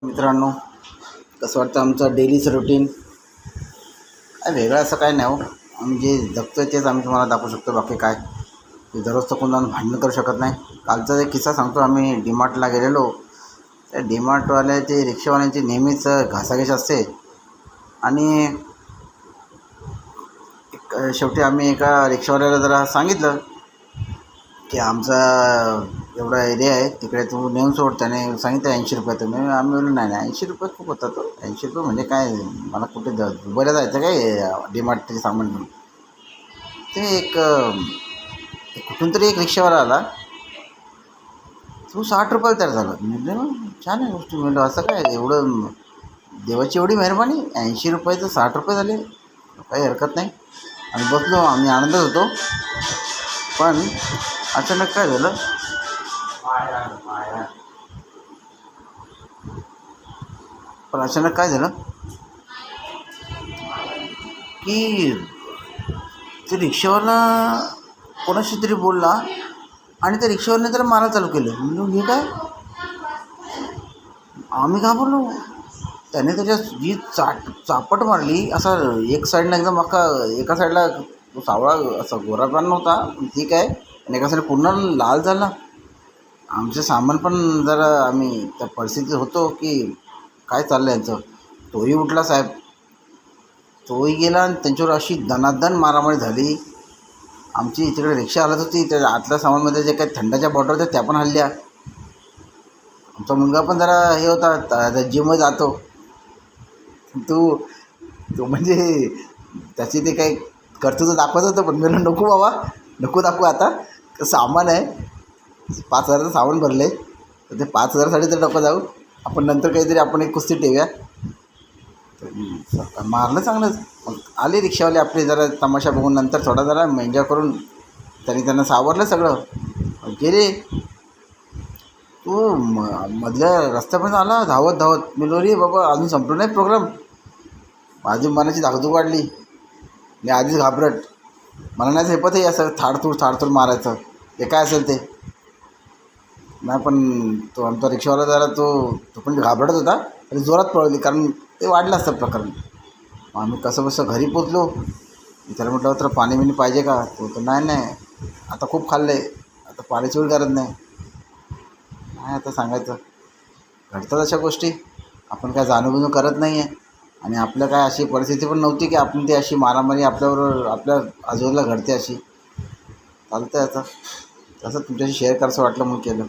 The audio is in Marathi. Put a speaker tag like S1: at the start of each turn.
S1: मित्रांनो, कसं वाटतं आमचं डेलीचं रुटीन? काय वेगळं असं काय नाही हो. आम्ही जे जगतो आहे तेच आम्ही तुम्हाला दाखवू शकतो. बाकी काय दररोज तर कोणाला भांडणं करू शकत नाही. कालचा एक किस्सा सांगतो. आम्ही डीमार्टला गेलेलो. त्या डीमार्टवाल्या ते रिक्षावाल्यांची नेहमीच घासाघीस असते. आणि शेवटी आम्ही एका रिक्षावाल्याला जरा सांगितलं की आमचा एवढा एरिया आहे, तिकडे तू नेऊन सोड. त्याने सांगितलं 80 रुपये. आम्ही बोललो नाही नाही, 80 रुपये खूप होतात तो. 80 रुपये म्हणजे काय, मला कुठे दुबईला जायचं काय डीमार्टचे सामान घेऊन. ते कुठून तरी एक रिक्षावाला आला. तू 60 रुपयाला तयार झाला. म्हणजे छान आहे गोष्टी. म्हणलं असं काय, एवढं देवाची एवढी मेहरबानी, 80 रुपये तर 60 रुपये झाले, काही हरकत नाही. आम्ही बसलो, आम्ही आनंदच होतो. पण अचानक काय झालं, की ते रिक्षावाला कोणाशी तरी बोलला आणि त्या रिक्षावाल्याने त्याला मारायला चालू केलं. म्हणजे हे काय, आम्ही घाबरलो. त्याने त्याच्या जी चापट मारली, असा एक साईडनं एकदम अख्खा, एका साईडला सावळा असा गोरापान नव्हता, ठीक आहे, आणि एका साईड पूर्ण लाल झाला. आमचं सामान पण जरा, आम्ही त्या परिस्थितीत होतो की काय चाललं यांचं. तोही उठला साहेब, तोही गेला आणि त्यांच्यावर अशी दणादण मारामारी झाली. आमची तिकडे रिक्षा हलत होती, त्या आतल्या सामानमध्ये जे काही थंडाच्या बॉटल होत्या त्या पण हल्ल्या. आमचा मुलगा पण जरा हे होता, जिममध्ये जातो. तो तो म्हणजे त्याची ते काही कर्तृत्व दाखवत होतं. पण मला नको बाबा, नको दाखवू आता. सामान आहे, 5,000चं सामान भरलं आहे, तर ते 5,000साठी तर नको जाऊ. आपण नंतर काहीतरी आपण एक कुस्ती ठेवूया. मारलं चांगलंच. मग आले रिक्षावाले आपले, जरा तमाशा बघून नंतर थोडा जरा एन्जॉय करून त्यांना सावरलं सगळं, गेले. तो मधल्या रस्त्यापर्यंत आला धावत धावत. मी रे बाबा, अजून संपलं नाही प्रोग्राम. माझी मनाची धाकधूक वाढली. मी आधीच घाबरट, मला नाही झेपतही असं थाडतूड मारायचं, ते काय असेल ते नाही. पण तो आमचा रिक्षावाला जरा तो पण घाबरत होता आणि जोरात पळवली, कारण ते वाढलं असतं प्रकरण. आम्ही कसं बसं घरी पोचलो. त्याला म्हटलं तर पाणी बिणी पाहिजे का? तो तर नाही, आता खूप खाल्लं आहे, आता पाण्याची वेळ गरज नाही. आता सांगायचं, घडतात अशा गोष्टी, आपण काय जाणून करत नाही आहे. आणि आपलं काय अशी परिस्थिती पण नव्हती की आपण ती अशी मारामारी आपल्याबरोबर आपल्या आजूबाजूला घडते अशी. चालतं आहे आता, तसं तुमच्याशी शेअर करायचं वाटलं म्हणून केलं.